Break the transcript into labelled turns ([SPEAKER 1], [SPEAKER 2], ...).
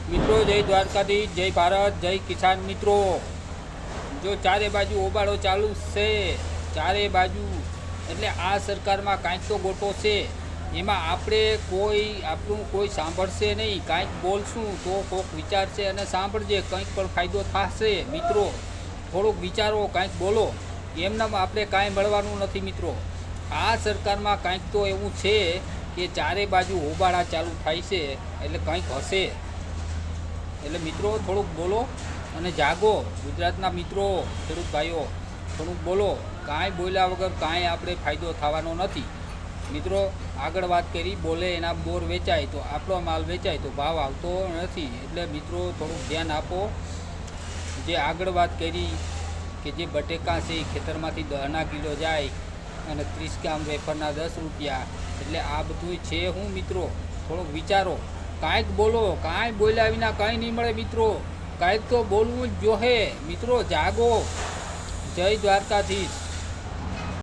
[SPEAKER 1] મિત્રો જય દ્વારકાધીશ, જય ભારત, જય કિસાન મિત્રો। જો ચારે બાજુ ઓબાળો ચાલુ છે, ચારે બાજુ એટલે આ સરકારમાં કાંઈક તો ગોટો છે। એમાં આપણે આપણું કોઈ સાંભળશે નહીં, કાંઈક બોલશું તો કોઈક વિચારશે અને સાંભળજે, કંઈક પણ ફાયદો થશે। મિત્રો થોડુંક વિચારો, કાંઈક બોલો, એમનામ આપણે કાંઈ મળવાનું નથી। મિત્રો આ સરકારમાં કાંઈક તો એવું છે કે ચારે બાજુ હોબાળા ચાલુ થાય છે, એટલે કંઈક હશે। એટલે મિત્રો થોડુંક બોલો અને જાગો। ગુજરાતના મિત્રો, ખેડૂત ભાઈઓ, થોડુંક બોલો। કાંઈ બોલ્યા વગર કાંઈ આપણે ફાયદો થવાનો નથી। મિત્રો આગળ વાત કરી, બોલે એના બોર વેચાય તો આપણો માલ વેચાય તો ભાવ આવતો નથી। એટલે મિત્રો થોડુંક ધ્યાન આપો। જે આગળ વાત કરી કે જે બટેકા છે ખેતરમાંથી 10 કિલો જાય અને 30 ગ્રામ વેફરના 10 રૂપિયા, એટલે આ બધું છે। હું મિત્રો થોડુંક વિચારો, કાંઈક બોલો। કાંઈ બોલ્યા વિના કાંઈ નહીં મળે મિત્રો, કાંઈક તો બોલવું જ જોહે। મિત્રો જાગો। જય દ્વારકાધીશ।